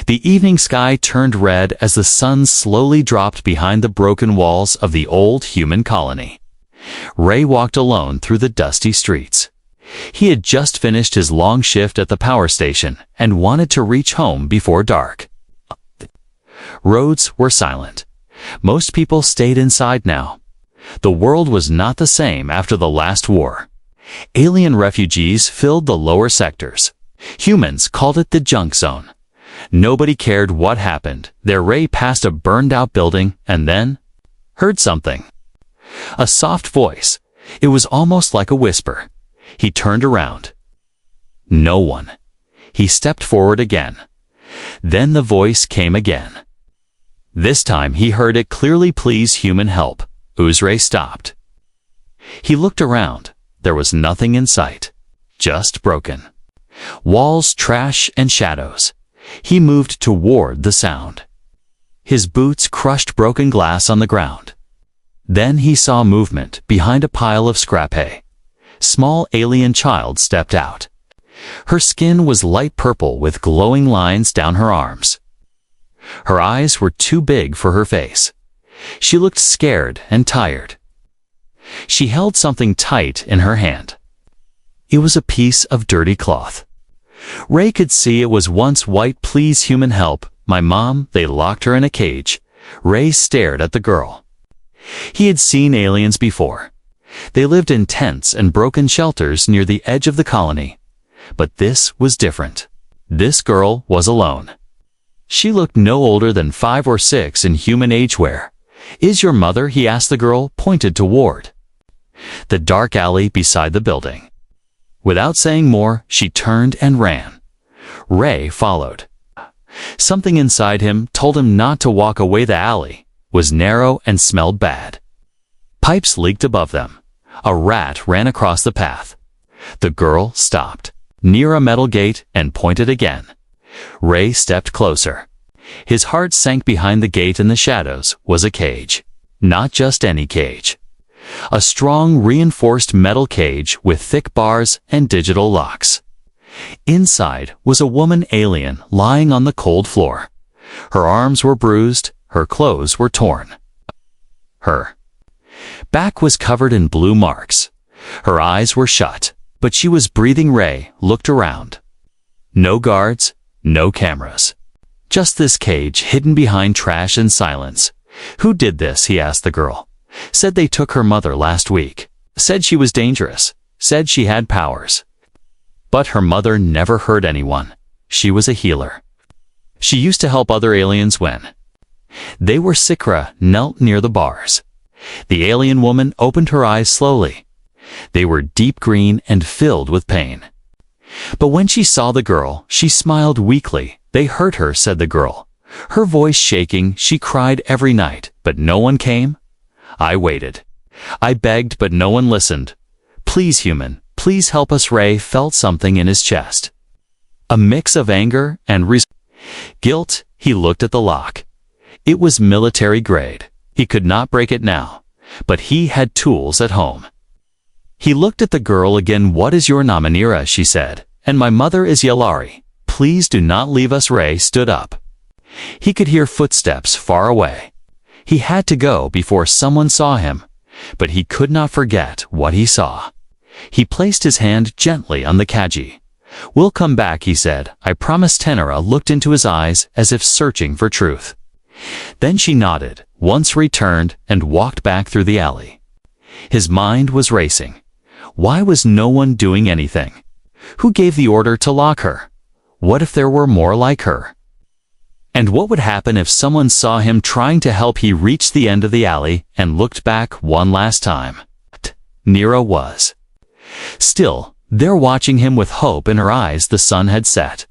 The evening sky turned red as the sun slowly dropped behind the broken walls of the old human colony. Ray walked alone through the dusty streets. He had just finished his long shift at the power station and wanted to reach home before dark. Roads were silent. Most people stayed inside now. The world was not the same after the last war. Alien refugees filled the lower sectors. Humans called it the junk zone. Nobody cared what happened. Ray passed a burned-out building and then heard something. A soft voice. It was almost like a whisper. He turned around. No one. He stepped forward again. Then the voice came again. This time he heard it clearly. Please, human help. Ray stopped. He looked around. There was nothing in sight. Just broken walls, trash, and shadows. He moved toward the sound. His boots crushed broken glass on the ground. Then he saw movement behind a pile of scrap hay. Small alien child stepped out. Her skin was light purple with glowing lines down her arms. Her eyes were too big for her face. She looked scared and tired. She held something tight in her hand. It was a piece of dirty cloth. Ray could see it was once white. Please, human help. My mom. They locked her in a cage. Ray stared at the girl. He had seen aliens before. They lived in tents and broken shelters near the edge of the colony. But this was different. This girl was alone. She looked no older than 5 or 6 in human age. Where is your mother? He asked. The girl pointed toward the dark alley beside the building. Without saying more, she turned and ran. Ray followed. Something inside him told him not to walk away. The alley was narrow and smelled bad. Pipes leaked above them. A rat ran across the path. The girl stopped near a metal gate and pointed again. Ray stepped closer. His heart sank. Behind the gate in the shadows was a cage. Not just any cage. A strong, reinforced metal cage with thick bars and digital locks. Inside was a woman alien lying on the cold floor. Her arms were bruised. Her clothes were torn. Her back was covered in blue marks. Her eyes were shut, but she was breathing. Ray looked around. No guards, no cameras. Just this cage hidden behind trash and silence. Who did this? He asked the girl. Said they took her mother last week. Said she was dangerous. Said she had powers. But her mother never hurt anyone. She was a healer. She used to help other aliens when they were sick. Knelt near the bars. The alien woman opened her eyes slowly. They were deep green and filled with pain. But when she saw the girl, she smiled weakly. They hurt her, said the girl. Her voice shaking. She cried every night, but no one came. I waited. I begged, but no one listened. Please, human, please help us. Ray felt something in his chest. A mix of anger and guilt. He looked at the lock. It was military grade. He could not break it now, but he had tools at home. He looked at the girl again. What is your name? Nira, she said, and my mother is Yalari. Please do not leave us. Ray stood up. He could hear footsteps far away. He had to go before someone saw him, but he could not forget what he saw. He placed his hand gently on the kaji. We'll come back, he said. I promise. Tenera looked into his eyes as if searching for truth. Then she nodded, once returned, and walked back through the alley. His mind was racing. Why was no one doing anything? Who gave the order to lock her? What if there were more like her? And what would happen if someone saw him trying to help? He reached the end of the alley and looked back one last time. Nira was still there, watching him with hope in her eyes. The sun had set.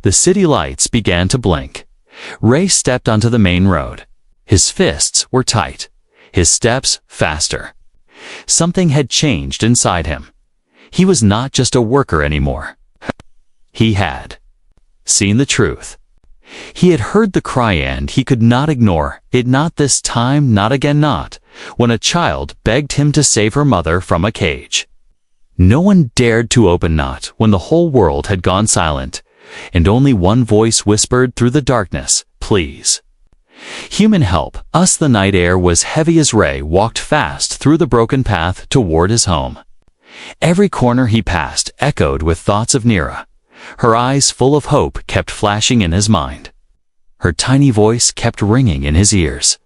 The city lights began to blink. Ray stepped onto the main road. His fists were tight, his steps faster. Something had changed inside him. He was not just a worker anymore. He had seen the truth. He had heard the cry and he could not ignore it. Not this time, not again, not when a child begged him to save her mother from a cage. No one dared to open, not when the whole world had gone silent. And only one voice whispered through the darkness, "Please." "Human help, us." The night air was heavy as Ray walked fast through the broken path toward his home. Every corner he passed echoed with thoughts of Nira. Her eyes full of hope kept flashing in his mind. Her tiny voice kept ringing in his ears.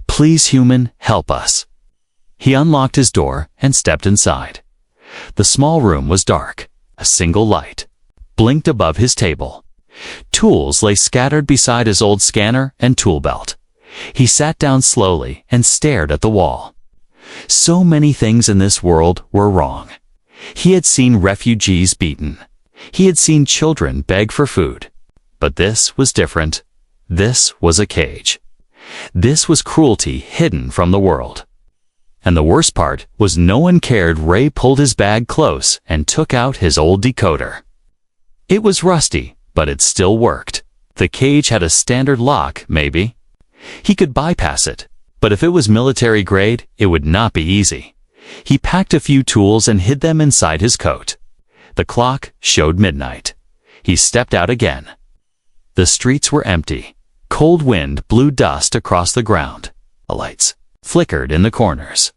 "Please, human, help us." He unlocked his door and stepped inside. The small room was dark. A single light blinked above his table. Tools lay scattered beside his old scanner and tool belt. He sat down slowly and stared at the wall. So many things in this world were wrong. He had seen refugees beaten. He had seen children beg for food. But this was different. This was a cage. This was cruelty hidden from the world. And the worst part was no one cared. Ray pulled his bag close and took out his old decoder. It was rusty, but it still worked. The cage had a standard lock, maybe. He could bypass it, but if it was military grade, it would not be easy. He packed a few tools and hid them inside his coat. The clock showed midnight. He stepped out again. The streets were empty. Cold wind blew dust across the ground. The lights flickered in the corners.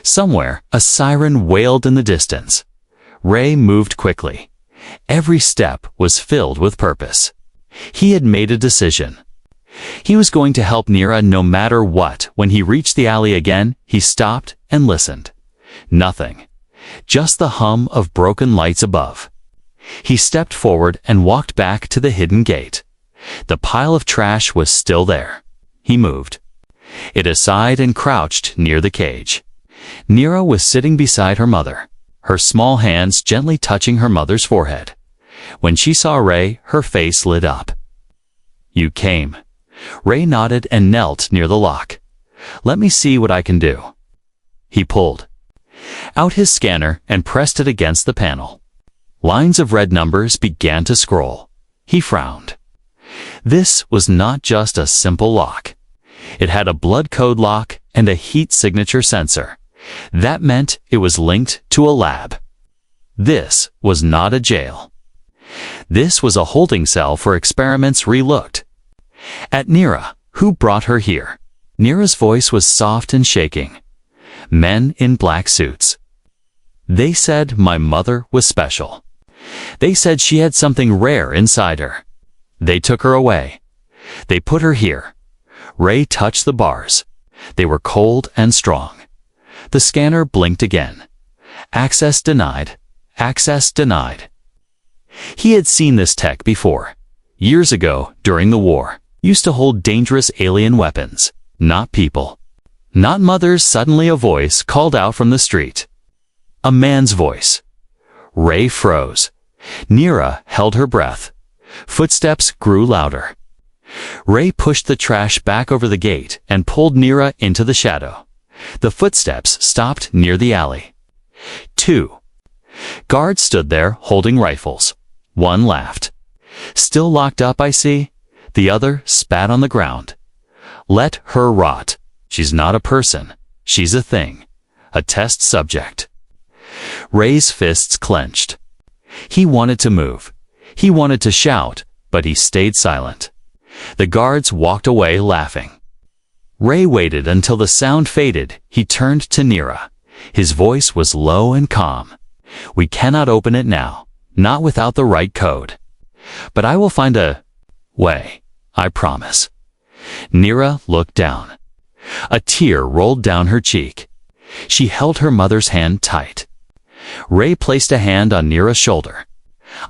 Somewhere, a siren wailed in the distance. Ray moved quickly. Every step was filled with purpose. He had made a decision. He was going to help Nira no matter what. When he reached the alley again, he stopped and listened. Nothing. Just the hum of broken lights above. He stepped forward and walked back to the hidden gate. The pile of trash was still there. He moved it aside and crouched near the cage. Nira was sitting beside her mother, her small hands gently touching her mother's forehead. When she saw Ray, her face lit up. "You came." Ray nodded and knelt near the lock. "Let me see what I can do." He pulled out his scanner and pressed it against the panel. Lines of red numbers began to scroll. He frowned. This was not just a simple lock. It had a blood code lock and a heat signature sensor. That meant it was linked to a lab. This was not a jail. This was a holding cell for experiments. Ray looked at Nira. "Who brought her here?" Nira's voice was soft and shaking. "Men in black suits. They said my mother was special. They said she had something rare inside her. They took her away. They put her here." Ray touched the bars. They were cold and strong. The scanner blinked again. "Access denied. Access denied." He had seen this tech before. Years ago, during the war. Used to hold dangerous alien weapons. Not people. Not mothers. Suddenly a voice called out from the street. A man's voice. Ray froze. Nira held her breath. Footsteps grew louder. Ray pushed the trash back over the gate and pulled Nira into the shadow. The footsteps stopped near the alley. 2 guards stood there holding rifles. One laughed. "Still locked up, I see." The other spat on the ground. "Let her rot. She's not a person. She's a thing. A test subject." Ray's fists clenched. He wanted to move. He wanted to shout, but he stayed silent. The guards walked away laughing. Ray waited until the sound faded. He turned to Nira. His voice was low and calm. "We cannot open it now, not without the right code. But I will find a way, I promise." Nira looked down. A tear rolled down her cheek. She held her mother's hand tight. Ray placed a hand on Nira's shoulder.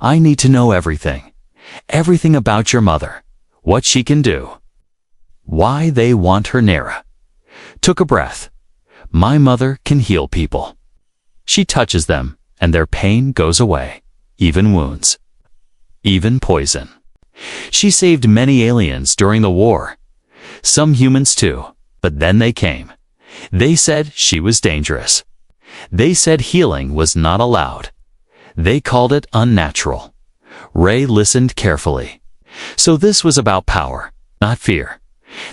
"I need to know everything. Everything about your mother. What she can do. Why they want her." Nira took a breath. "My mother can heal people. She touches them, and their pain goes away. Even wounds. Even poison. She saved many aliens during the war. Some humans too, but then they came. They said she was dangerous. They said healing was not allowed. They called it unnatural." Ray listened carefully. So this was about power, not fear.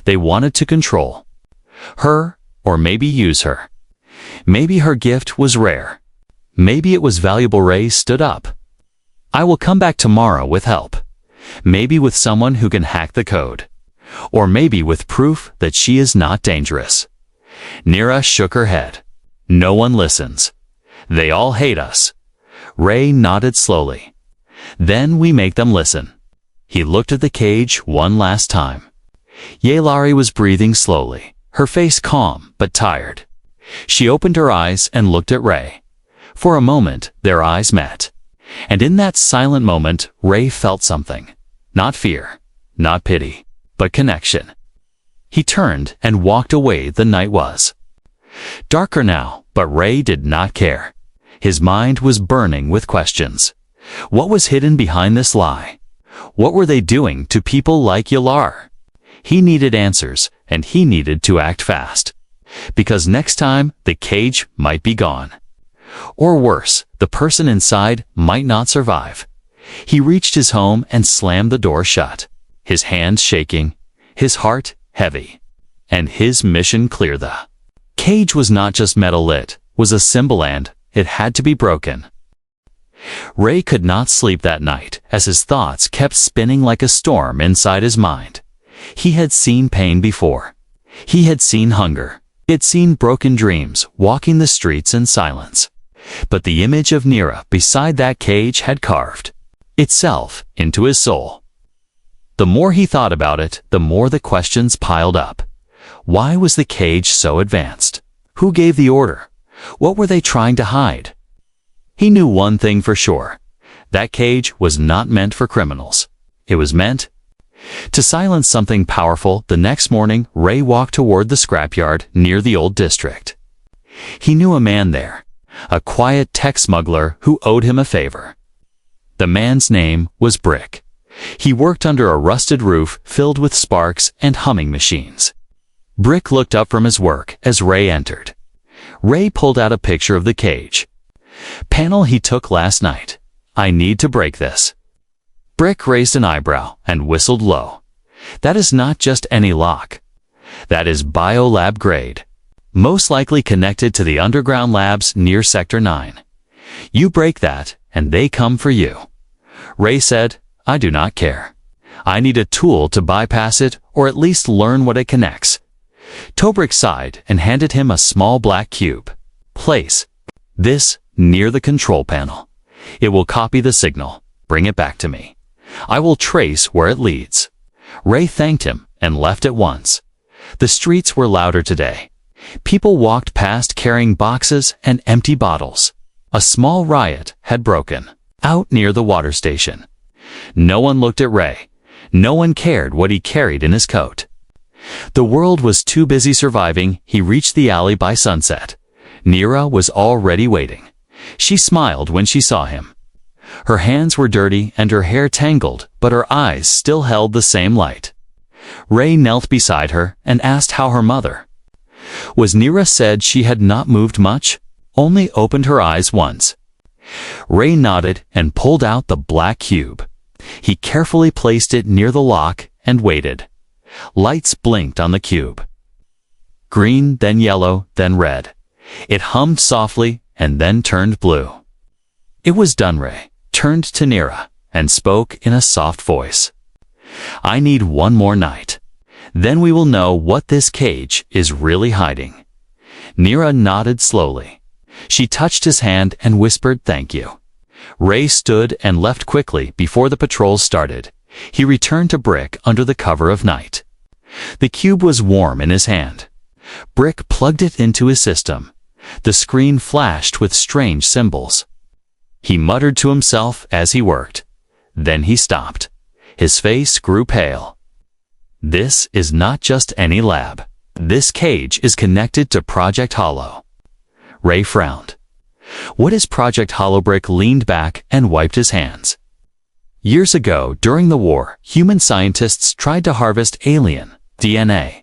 They wanted to control her, or maybe use her. Maybe her gift was rare. Maybe it was valuable. Ray stood up. I will come back tomorrow with help. Maybe with someone who can hack the code. Or maybe with proof that she is not dangerous. Neera shook her head. No one listens. They all hate us. Ray nodded slowly. Then we make them listen. He looked at the cage one last time. Yelari was breathing slowly, her face calm but tired. She opened her eyes and looked at Ray. For a moment, their eyes met. And in that silent moment, Ray felt something. Not fear, not pity, but connection. He turned and walked away. The night was darker now, but Ray did not care. His mind was burning with questions. What was hidden behind this lie? What were they doing to people like Yelari? He needed answers, and he needed to act fast. Because next time, the cage might be gone. Or worse, the person inside might not survive. He reached his home and slammed the door shut, his hands shaking, his heart heavy, and his mission clear. The cage was not just metal, it was a symbol, and it had to be broken. Ray could not sleep that night as his thoughts kept spinning like a storm inside his mind. He had seen pain before. He had seen hunger. He had seen broken dreams walking the streets in silence. But the image of Neera beside that cage had carved itself into his soul. The more he thought about it, the more the questions piled up. Why was the cage so advanced? Who gave the order? What were they trying to hide? He knew one thing for sure. That cage was not meant for criminals. It was meant to silence something powerful. The next morning, Ray walked toward the scrapyard near the old district. He knew a man there, a quiet tech smuggler who owed him a favor. The man's name was Brick. He worked under a rusted roof filled with sparks and humming machines. Brick looked up from his work as Ray entered. Ray pulled out a picture of the cage. Panel he took last night. I need to break this. Brick raised an eyebrow and whistled low. That is not just any lock. That is biolab grade. Most likely connected to the underground labs near Sector 9. You break that, and they come for you. Ray said, I do not care. I need a tool to bypass it, or at least learn what it connects. Tobrick sighed and handed him a small black cube. Place this near the control panel. It will copy the signal. Bring it back to me. I will trace where it leads. Ray thanked him and left at once. The streets were louder today. People walked past carrying boxes and empty bottles. A small riot had broken out near the water station. No one looked at Ray. No one cared what he carried in his coat. The world was too busy surviving. He reached the alley by sunset. Neera was already waiting. She smiled when she saw him. Her hands were dirty and her hair tangled, but her eyes still held the same light. Ray knelt beside her and asked how her mother was. Neera said she had not moved much, only opened her eyes once. Ray nodded and pulled out the black cube. He carefully placed it near the lock and waited. Lights blinked on the cube. Green, then yellow, then red. It hummed softly and then turned blue. It was done. Ray turned to Neera and spoke in a soft voice. I need one more night. Then we will know what this cage is really hiding. Neera nodded slowly. She touched his hand and whispered thank you. Ray stood and left quickly before the patrol started. He returned to Brick under the cover of night. The cube was warm in his hand. Brick plugged it into his system. The screen flashed with strange symbols. He muttered to himself as he worked. Then he stopped. His face grew pale. This is not just any lab. This cage is connected to Project Hollow. Ray frowned. What is Project Hollow? Brick leaned back and wiped his hands. Years ago, during the war, human scientists tried to harvest alien DNA.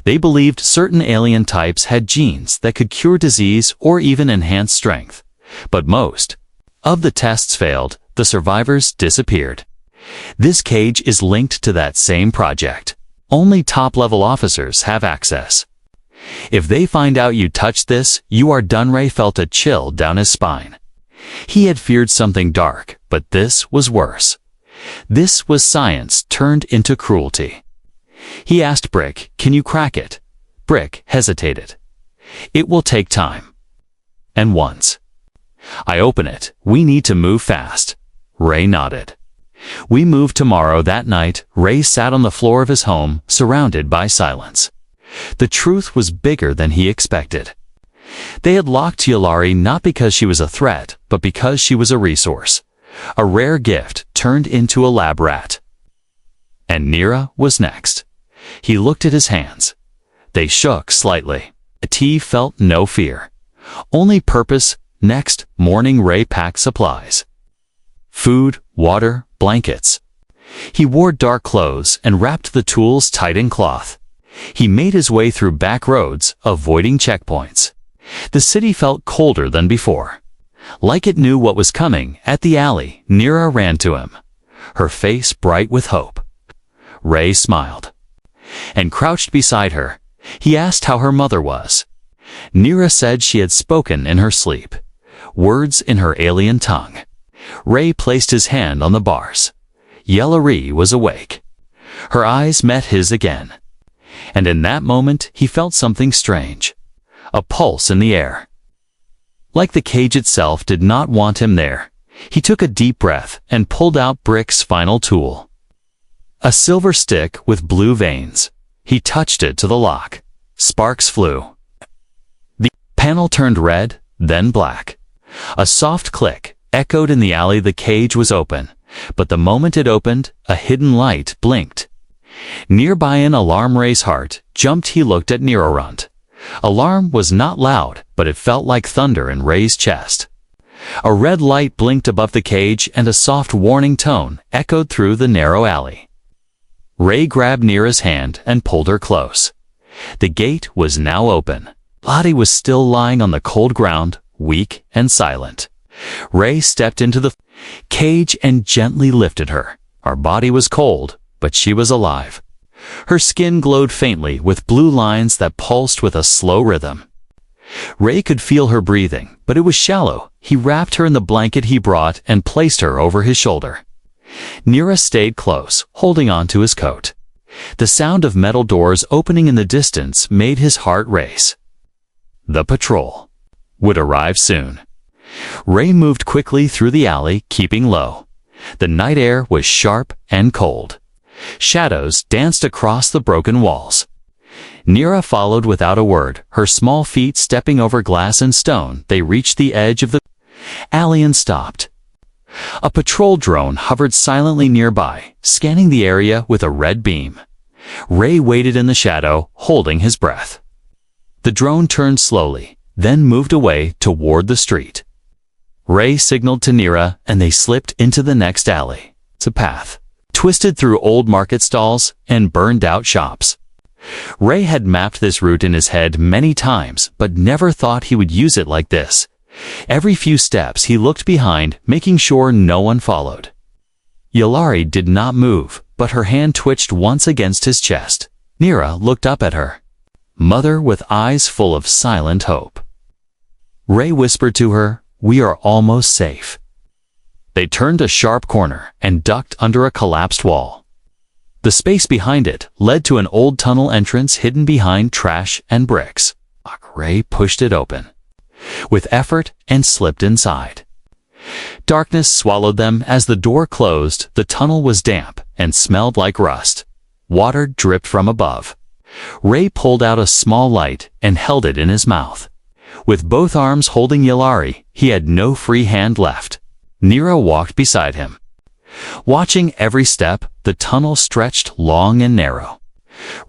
They believed certain alien types had genes that could cure disease or even enhance strength. But most of the tests failed. The survivors disappeared. This cage is linked to that same project. Only top-level officers have access. If they find out you touched this, you are done. Ray felt a chill down his spine. He had feared something dark, but this was worse. This was science turned into cruelty. He asked Brick, "Can you crack it?" Brick hesitated. "It will take time." "And once I open it, we need to move fast." Ray nodded. "We move tomorrow." That night, Ray sat on the floor of his home, surrounded by silence. The truth was bigger than he expected. They had locked Yulari not because she was a threat, but because she was a resource. A rare gift turned into a lab rat. And Nira was next. He looked at his hands. They shook slightly. T felt no fear. Only purpose. Next morning, Ray packed supplies. Food, water, blankets. He wore dark clothes and wrapped the tools tight in cloth. He made his way through back roads, avoiding checkpoints. The city felt colder than before. Like it knew what was coming. At the alley, Nira ran to him, her face bright with hope. Ray smiled and crouched beside her. He asked how her mother was. Nira said she had spoken in her sleep, words in her alien tongue. Ray placed his hand on the bars. Yulari was awake. Her eyes met his again. And in that moment, he felt something strange. A pulse in the air. Like the cage itself did not want him there. He took a deep breath and pulled out Brick's final tool. A silver stick with blue veins. He touched it to the lock. Sparks flew. The panel turned red, then black. A soft click echoed in the alley. The cage was open, but the moment it opened, a hidden light blinked. Nearby, an alarm. Ray's heart jumped. He looked at Nirarunt. Alarm was not loud, but it felt like thunder in Ray's chest. A red light blinked above the cage, and a soft warning tone echoed through the narrow alley. Ray grabbed Nira's hand and pulled her close. The gate was now open. Lottie was still lying on the cold ground, weak and silent. Ray stepped into the cage and gently lifted her. Her body was cold, but she was alive. Her skin glowed faintly with blue lines that pulsed with a slow rhythm. Ray could feel her breathing, but it was shallow. He wrapped her in the blanket he brought and placed her over his shoulder. Nira stayed close, holding on to his coat. The sound of metal doors opening in the distance made his heart race. The patrol would arrive soon. Ray moved quickly through the alley, keeping low. The night air was sharp and cold. Shadows danced across the broken walls. Nira followed without a word, her small feet stepping over glass and stone. They reached the edge of the alley and stopped. A patrol drone hovered silently nearby, scanning the area with a red beam. Ray waited in the shadow, holding his breath. The drone turned slowly, then moved away toward the street. Ray signaled to Nira, and they slipped into the next alley. It's a path twisted through old market stalls and burned-out shops. Ray had mapped this route in his head many times, but never thought he would use it like this. Every few steps he looked behind, making sure no one followed. Yulari did not move, but her hand twitched once against his chest. Nira looked up at her, mother with eyes full of silent hope. Ray whispered to her, "We are almost safe." They turned a sharp corner and ducked under a collapsed wall. The space behind it led to an old tunnel entrance hidden behind trash and bricks. Ray pushed it open with effort and slipped inside. Darkness swallowed them as the door closed. The tunnel was damp and smelled like rust. Water dripped from above. Ray pulled out a small light and held it in his mouth. With both arms holding Yulari, he had no free hand left. Nira walked beside him. Watching every step, the tunnel stretched long and narrow.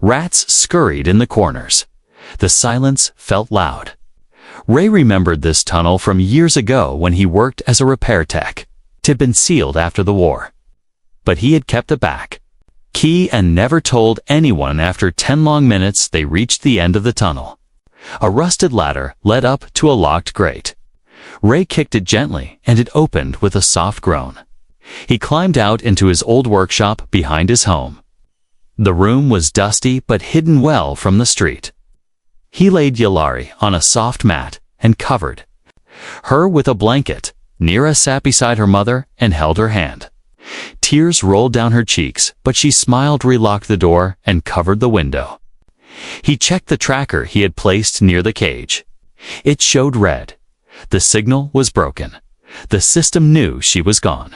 Rats scurried in the corners. The silence felt loud. Ray remembered this tunnel from years ago when he worked as a repair tech. It had been sealed after the war, but he had kept the back key and never told anyone. After 10 long minutes, they reached the end of the tunnel. A rusted ladder led up to a locked grate. Ray kicked it gently, and it opened with a soft groan. He climbed out into his old workshop behind his home. The room was dusty but hidden well from the street. He laid Yulari on a soft mat and covered her with a blanket. Nira sat beside her mother and held her hand. Tears rolled down her cheeks, but she smiled, relocked the door, and covered the window. He checked the tracker he had placed near the cage. It showed red. The signal was broken. The system knew she was gone,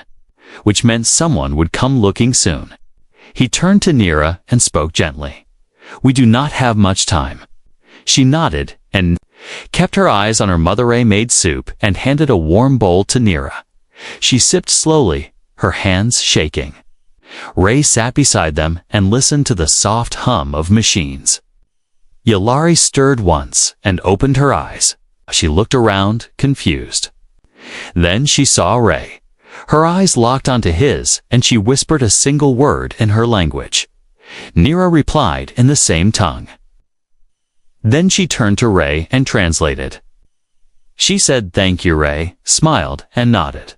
which meant someone would come looking soon. He turned to Nira and spoke gently. "We do not have much time." She nodded and kept her eyes on her mother. Ray made soup and handed a warm bowl to Nira. She sipped slowly, her hands shaking. Ray sat beside them and listened to the soft hum of machines. Yalari stirred once and opened her eyes. She looked around, confused. Then she saw Ray. Her eyes locked onto his, and she whispered a single word in her language. Nira replied in the same tongue. Then she turned to Ray and translated. She said, "Thank you, Ray," smiled and nodded.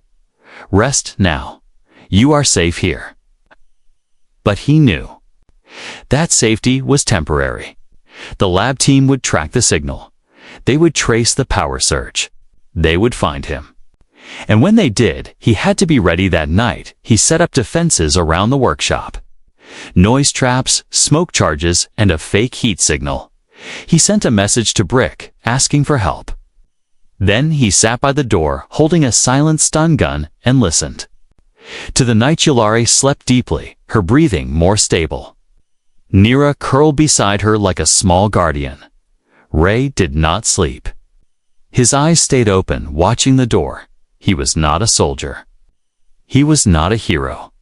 "Rest now. You are safe here." But he knew that safety was temporary. The lab team would track the signal. They would trace the power surge. They would find him. And when they did, he had to be ready. That night, he set up defenses around the workshop. Noise traps, smoke charges, and a fake heat signal. He sent a message to Brick, asking for help. Then he sat by the door, holding a silent stun gun, and listened. To the night, Yalari slept deeply, her breathing more stable. Nira curled beside her like a small guardian. Ray did not sleep. His eyes stayed open, watching the door. He was not a soldier. He was not a hero.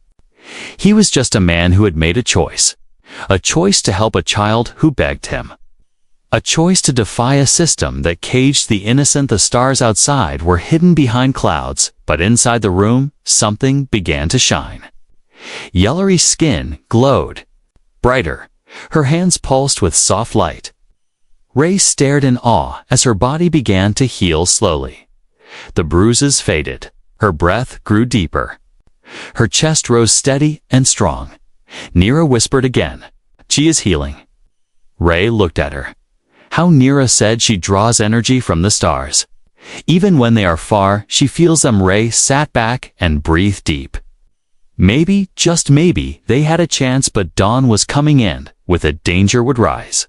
He was just a man who had made a choice to help a child who begged him. A choice to defy a system that caged the innocent. The stars outside were hidden behind clouds, but inside the room, something began to shine. Yellari's skin glowed brighter. Her hands pulsed with soft light. Ray stared in awe as her body began to heal slowly. The bruises faded. Her breath grew deeper. Her chest rose steady and strong. Nira whispered again, "She is healing." Ray looked at her. How Nira said she draws energy from the stars. Even when they are far, she feels them. Ray sat back and breathed deep. Maybe, just maybe, they had a chance, but dawn was coming in, with a danger would rise.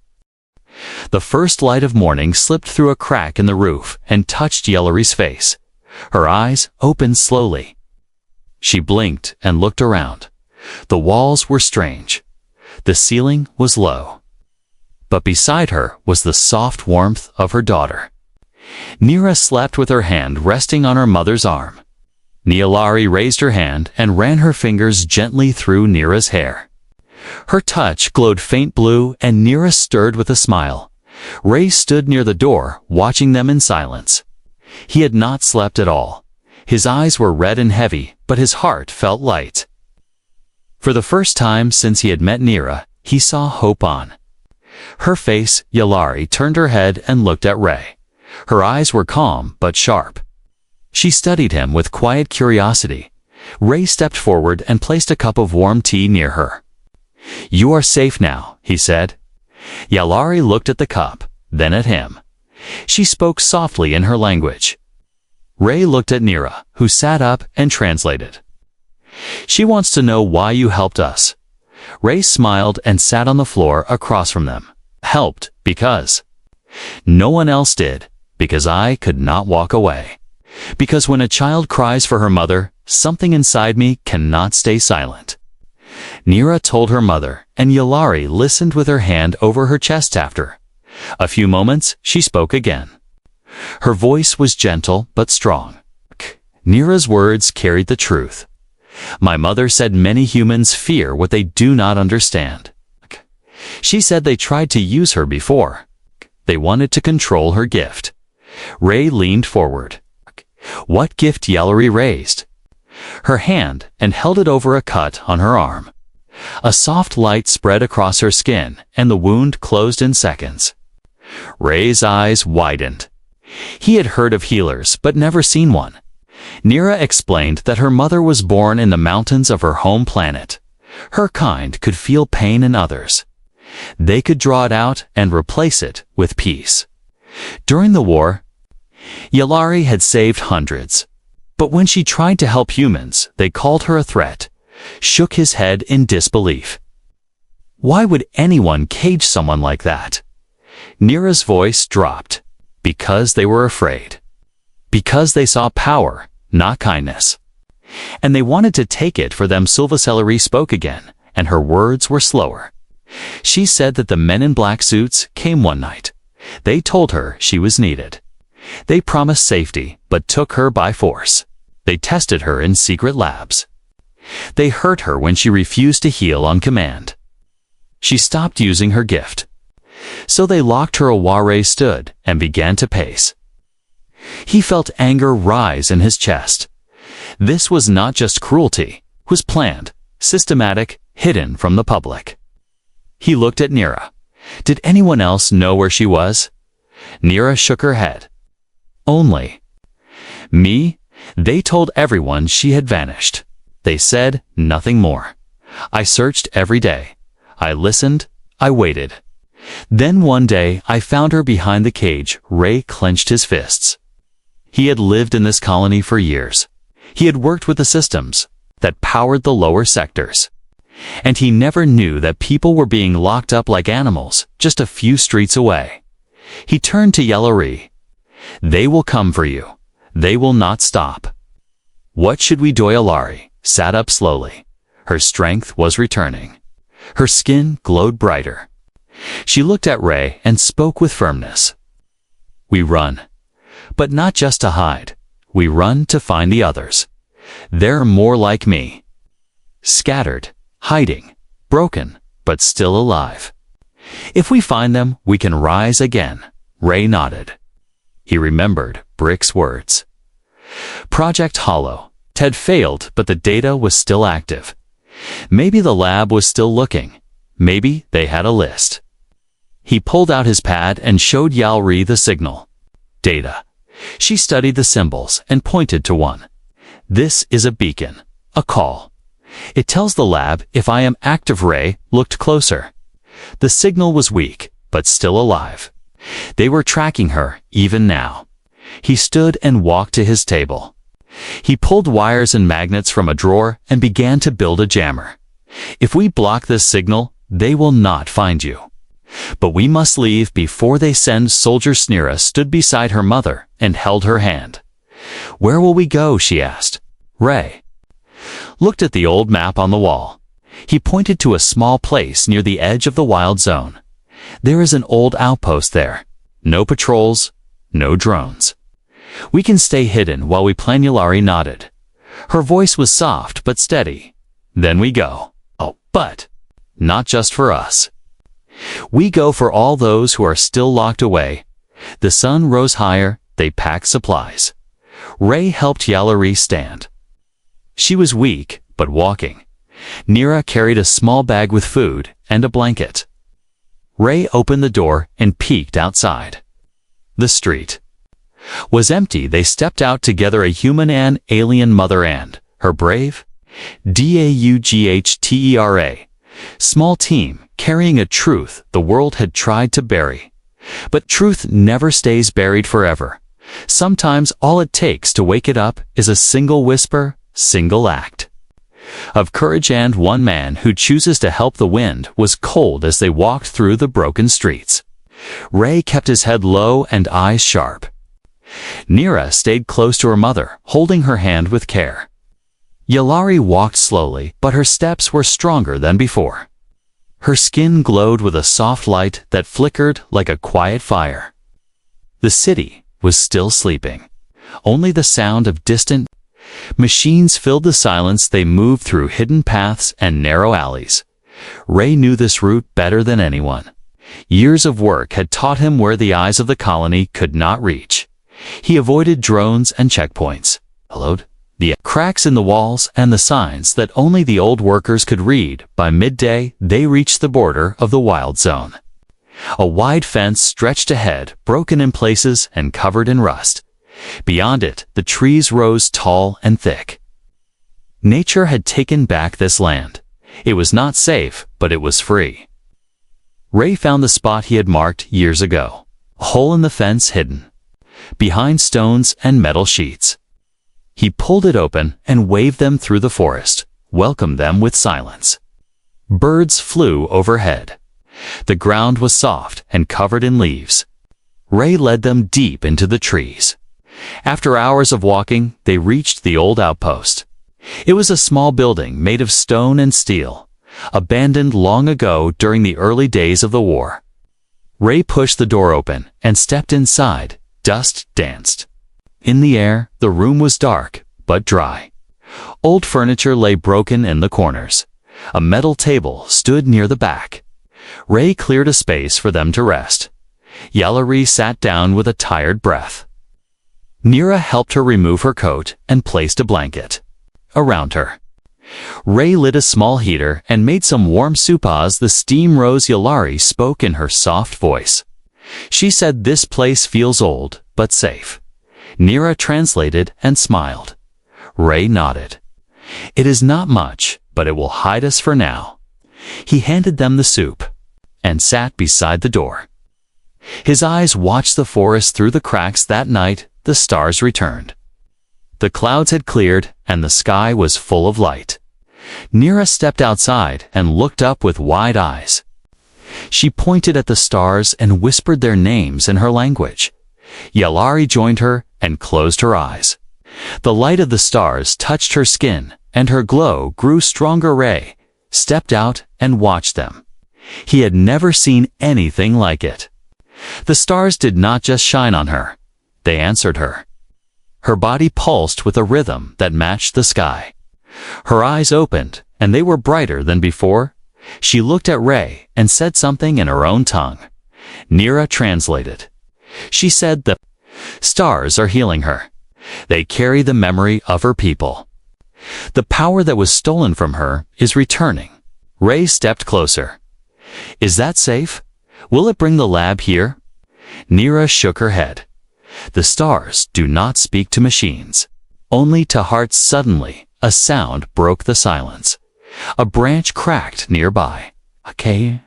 The first light of morning slipped through a crack in the roof and touched Yellari's face. Her eyes opened slowly. She blinked and looked around. The walls were strange. The ceiling was low. But beside her was the soft warmth of her daughter. Nira slept with her hand resting on her mother's arm. Yalari raised her hand and ran her fingers gently through Nira's hair. Her touch glowed faint blue, and Nira stirred with a smile. Ray stood near the door, watching them in silence. He had not slept at all. His eyes were red and heavy, but his heart felt light. For the first time since he had met Nira, he saw hope on her face. Yalari turned her head and looked at Ray. Her eyes were calm but sharp. She studied him with quiet curiosity. Ray stepped forward and placed a cup of warm tea near her. "You are safe now," he said. Yalari looked at the cup, then at him. She spoke softly in her language. Ray looked at Nira, who sat up and translated. "She wants to know why you helped us." Ray smiled and sat on the floor across from them. "Helped because no one else did, because I could not walk away. Because when a child cries for her mother, something inside me cannot stay silent." Nira told her mother, and Yalari listened with her hand over her chest. After a few moments, she spoke again. Her voice was gentle but strong. Nira's words carried the truth. "My mother said many humans fear what they do not understand. She said they tried to use her before. They wanted to control her gift." Ray leaned forward. "What gift?" Yalari raised her hand and held it over a cut on her arm. A soft light spread across her skin, and the wound closed in seconds. Ray's eyes widened. He had heard of healers, but never seen one. Nira explained that her mother was born in the mountains of her home planet. Her kind could feel pain in others. They could draw it out and replace it with peace. During the war, Yalari had saved hundreds. But when she tried to help humans, they called her a threat, shook his head in disbelief. Why would anyone cage someone like that? Nira's voice dropped. Because they were afraid. Because they saw power, not kindness. And they wanted to take it for them. Sylvacelery spoke again, and her words were slower. She said that the men in black suits came one night. They told her she was needed. They promised safety, but took her by force. They tested her in secret labs. They hurt her when she refused to heal on command. She stopped using her gift. So they locked her. Aware stood and began to pace. He felt anger rise in his chest. This was not just cruelty, it was planned, systematic, hidden from the public. He looked at Nira. Did anyone else know where she was? Nira shook her head. Only me. They told everyone she had vanished. They said nothing more. I searched every day. I listened. I waited. Then one day I found her behind the cage. Ray clenched his fists. He had lived in this colony for years. He had worked with the systems that powered the lower sectors. And he never knew that people were being locked up like animals just a few streets away. He turned to Yellowry. They will come for you. They will not stop. What should we do? Yellowry sat up slowly. Her strength was returning. Her skin glowed brighter. She looked at Ray and spoke with firmness. We run. But not just to hide. We run to find the others. They're more like me. Scattered, hiding, broken, but still alive. If we find them, we can rise again. Ray nodded. He remembered Brick's words. Project Hollow. Ted failed, but the data was still active. Maybe the lab was still looking. Maybe they had a list. He pulled out his pad and showed Yalri the signal. Data. She studied the symbols and pointed to one. This is a beacon, a call. It tells the lab if I am active. Ray looked closer. The signal was weak, but still alive. They were tracking her, even now. He stood and walked to his table. He pulled wires and magnets from a drawer and began to build a jammer. If we block this signal, they will not find you. But we must leave before they send soldiers. Nira stood beside her mother and held her hand. Where will we go? She asked. Ray looked at the old map on the wall. He pointed to a small place near the edge of the wild zone. There is an old outpost there. No patrols, no drones. We can stay hidden while we plan. Yulari nodded. Her voice was soft but steady. Then we go. Oh, but not just for us. We go for all those who are still locked away. The sun rose higher. They packed supplies. Ray helped Yalari stand. She was weak, but walking. Nira carried a small bag with food and a blanket. Ray opened the door and peeked outside. The street was empty. They stepped out together, a human and alien mother and her brave Daughtra. Small team carrying a truth the world had tried to bury. But truth never stays buried forever. Sometimes all it takes to wake it up is a single whisper, single act of courage, and one man who chooses to help. The wind was cold as they walked through the broken streets. Ray kept his head low and eyes sharp. Nira stayed close to her mother, holding her hand with care. Yalari walked slowly, but her steps were stronger than before. Her skin glowed with a soft light that flickered like a quiet fire. The city was still sleeping. Only the sound of distant machines filled the silence. They moved through hidden paths and narrow alleys. Ray knew this route better than anyone. Years of work had taught him where the eyes of the colony could not reach. He avoided drones and checkpoints, followed the cracks in the walls and the signs that only the old workers could read. By midday, they reached the border of the wild zone. A wide fence stretched ahead, broken in places and covered in rust. Beyond it, the trees rose tall and thick. Nature had taken back this land. It was not safe, but it was free. Ray found the spot he had marked years ago, a hole in the fence hidden behind stones and metal sheets. He pulled it open and waved them through the forest, welcomed them with silence. Birds flew overhead. The ground was soft and covered in leaves. Ray led them deep into the trees. After hours of walking, they reached the old outpost. It was a small building made of stone and steel, abandoned long ago during the early days of the war. Ray pushed the door open and stepped inside. Dust danced. In the air, the room was dark, but dry. Old furniture lay broken in the corners. A metal table stood near the back. Ray cleared a space for them to rest. Yalari sat down with a tired breath. Nira helped her remove her coat and placed a blanket around her. Ray lit a small heater and made some warm soup as the steam rose. Yalari spoke in her soft voice. She said, "This place feels old, but safe." Nira translated and smiled. Ray nodded. "It is not much, but it will hide us for now." He handed them the soup and sat beside the door. His eyes watched the forest through the cracks. That night, the stars returned. The clouds had cleared, and the sky was full of light. Nira stepped outside and looked up with wide eyes. She pointed at the stars and whispered their names in her language. Yalari joined her and closed her eyes. The light of the stars touched her skin, and her glow grew stronger. Ray stepped out and watched them. He had never seen anything like it. The stars did not just shine on her. They answered her. Her body pulsed with a rhythm that matched the sky. Her eyes opened, and they were brighter than before. She looked at Ray and said something in her own tongue. Nira translated. She said, "The stars are healing her. They carry the memory of her people. The power that was stolen from her is returning." Ray stepped closer. "Is that safe? Will it bring the lab here?" Nira shook her head. "The stars do not speak to machines, only to hearts." Suddenly, a sound broke the silence. A branch cracked nearby. "Okay."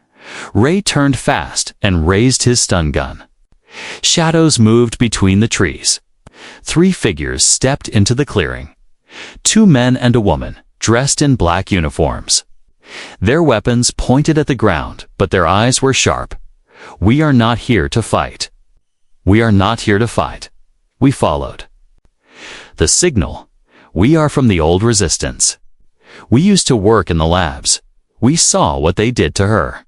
Ray turned fast and raised his stun gun. Shadows moved between the trees. 3 figures stepped into the clearing. 2 men and a woman, dressed in black uniforms. Their weapons pointed at the ground, but their eyes were sharp. "We are not here to fight. We are not here to fight." We followed. The signal. "We are from the old resistance. We used to work in the labs. We saw what they did to her.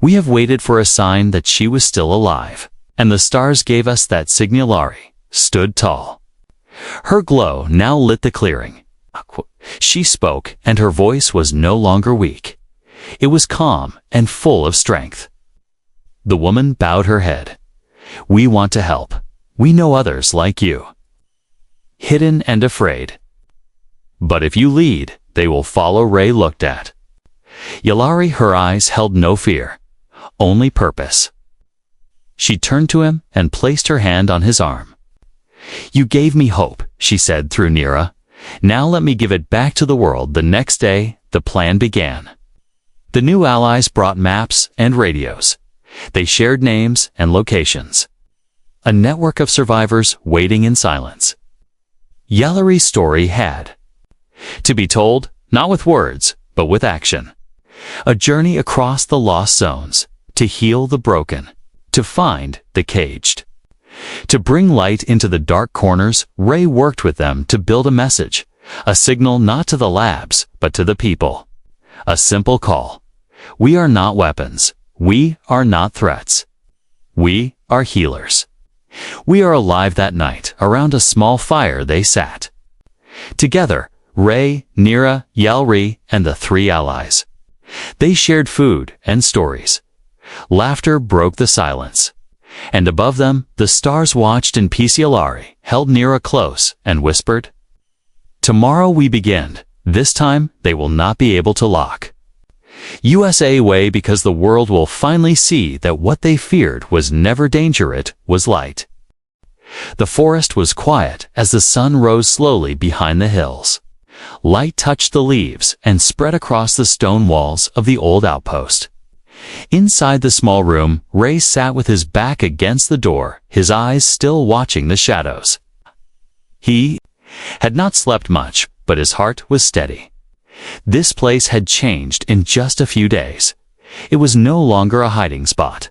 We have waited for a sign that she was still alive, and the stars gave us that signal." Yalari stood tall. Her glow now lit the clearing. She spoke, and her voice was no longer weak. It was calm and full of strength. The woman bowed her head. "We want to help. We know others like you. Hidden and afraid. But if you lead, they will follow." Ray looked at Yalari. Her eyes held no fear, only purpose. She turned to him and placed her hand on his arm. "You gave me hope," she said through Nira. "Now let me give it back to the world." The next day, the plan began. The new allies brought maps and radios. They shared names and locations. A network of survivors waiting in silence. Yalari's story had to be told, not with words, but with action. A journey across the lost zones, to heal the broken, to find the caged. To bring light into the dark corners, Ray worked with them to build a message, a signal not to the labs, but to the people. A simple call. We are not weapons. We are not threats. We are healers. We are alive. That night, around a small fire they sat. Together, Ray, Nira, Yalari, and the 3 allies. They shared food and stories. Laughter broke the silence. And above them, the stars watched in peace. Yalari held Nira close and whispered, "Tomorrow we begin. This time, they will not be able to lock USA away, because the world will finally see that what they feared was never danger, it was light." The forest was quiet as the sun rose slowly behind the hills. Light touched the leaves and spread across the stone walls of the old outpost. Inside the small room, Ray sat with his back against the door, his eyes still watching the shadows. He Had not slept much, but his heart was steady. This place had changed in just a few days. It was no longer a hiding spot.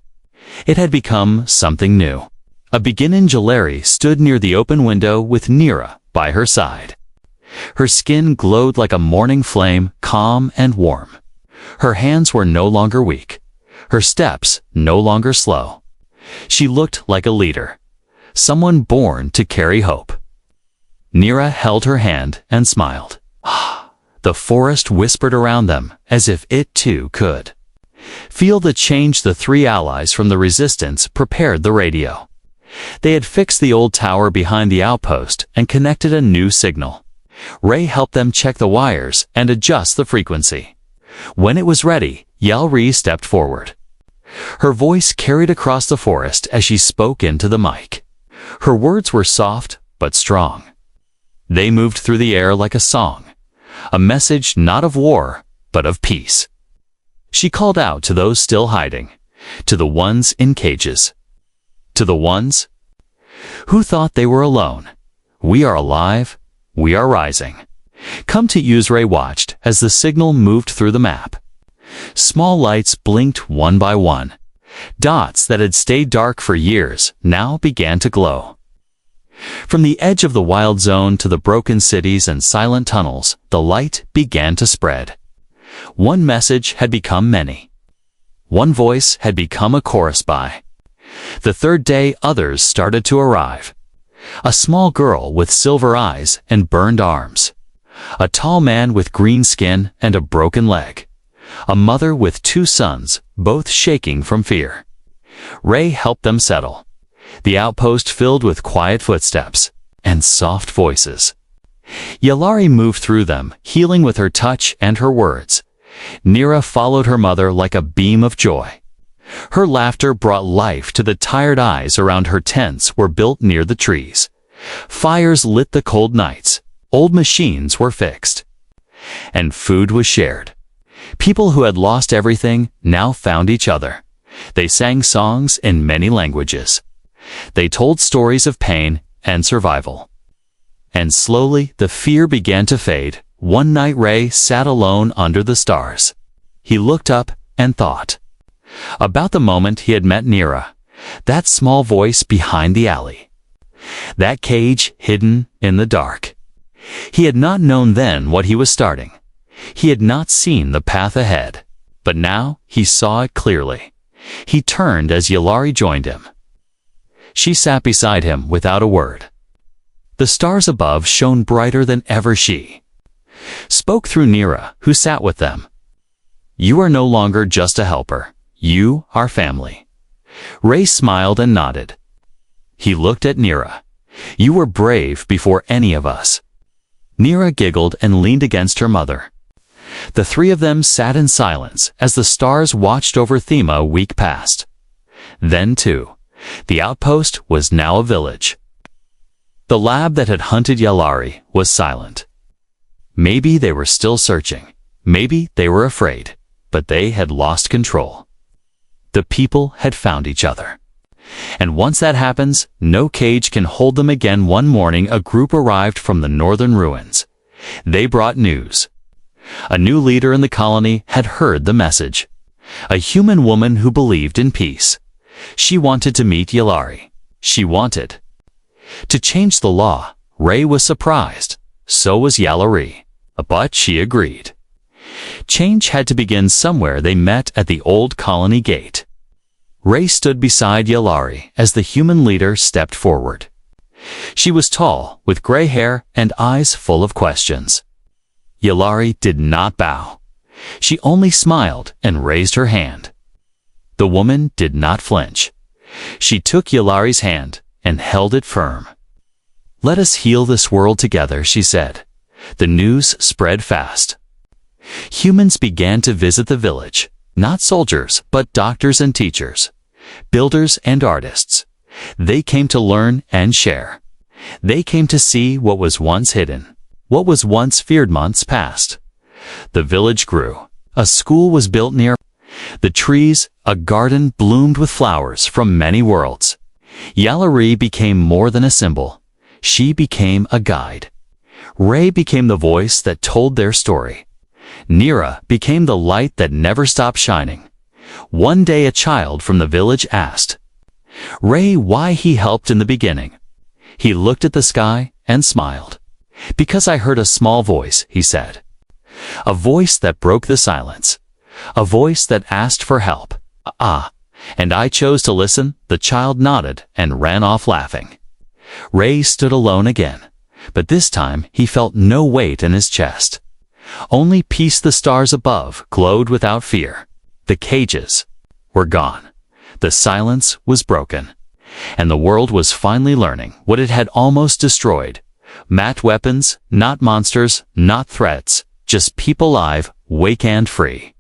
It had become something new. A beginning Jalari stood near the open window with Nira by her side. Her skin glowed like a morning flame, calm and warm. Her hands were no longer weak. Her steps no longer slow. She looked like a leader, someone born to carry hope. Nira held her hand and smiled. The forest whispered around them as if it too could feel the change. The three allies from the resistance prepared the radio. They had fixed the old tower behind the outpost and connected a new signal. Ray helped them check the wires and adjust the frequency. When it was ready, Yalri stepped forward. Her voice carried across the forest as she spoke into the mic. Her words were soft but strong. They moved through the air like a song, a message not of war, but of peace. She called out to those still hiding, to the ones in cages, to the ones who thought they were alone. We are alive, we are rising. Come to use. Ray watched as the signal moved through the map. Small lights blinked one by one. Dots that had stayed dark for years now began to glow. From the edge of the wild zone to the broken cities and silent tunnels, the light began to spread. One message had become many. One voice had become a chorus by. The third day, others started to arrive. A small girl with silver eyes and burned arms. A tall man with green skin and a broken leg. A mother with two sons, both shaking from fear. Ray helped them settle. The outpost filled with quiet footsteps and soft voices. Yalari moved through them, healing with her touch and her words. Nira followed her mother like a beam of joy. Her laughter brought life to the tired eyes around her. Tents were built near the trees. Fires lit the cold nights. Old machines were fixed. And food was shared. People who had lost everything now found each other. They sang songs in many languages. They told stories of pain and survival. And slowly the fear began to fade. One night Ray sat alone under the stars. He looked up and thought about the moment he had met Nira, that small voice behind the alley, that cage hidden in the dark. He had not known then what he was starting. He had not seen the path ahead, but now he saw it clearly. He turned as Yalari joined him. She sat beside him without a word. The stars above shone brighter than ever. She spoke through Nira, who sat with them. You are no longer just a helper. You are family. Ray smiled and nodded. He looked at Nira. You were brave before any of us. Nira giggled and leaned against her mother. The three of them sat in silence as the stars watched over Thema a week past. Then, too, the outpost was now a village. The lab that had hunted Yalari was silent. Maybe they were still searching. Maybe they were afraid, but they had lost control. The people had found each other. And once that happens, no cage can hold them again. One morning, a group arrived from the northern ruins. They brought news. A new leader in the colony had heard the message. A human woman who believed in peace. She wanted to meet Yalari. She wanted to change the law. Ray was surprised. So was Yalari. But she agreed. Change had to begin somewhere. They met at the old colony gate. Ray stood beside Yalari as the human leader stepped forward. She was tall, with gray hair and eyes full of questions. Yalari did not bow. She only smiled and raised her hand. The woman did not flinch. She took Yalari's hand and held it firm. Let us heal this world together, she said. The news spread fast. Humans began to visit the village. Not soldiers, but doctors and teachers, builders and artists. They came to learn and share. They came to see what was once hidden, what was once feared. Months passed. The village grew. A school was built near the trees. A garden bloomed with flowers from many worlds. Yalari became more than a symbol. She became a guide. Ray became the voice that told their story. Nira became the light that never stopped shining. One day a child from the village asked Ray why he helped in the beginning. He looked at the sky and smiled. "Because I heard a small voice," he said. A voice that broke the silence. A voice that asked for help. And I chose to listen." The child nodded and ran off laughing. Ray stood alone again, but this time he felt no weight in his chest. Only peace. The stars above glowed without fear. The cages were gone. The silence was broken. And the world was finally learning what it had almost destroyed. Mat weapons, not monsters, not threats, just people alive, awake and free.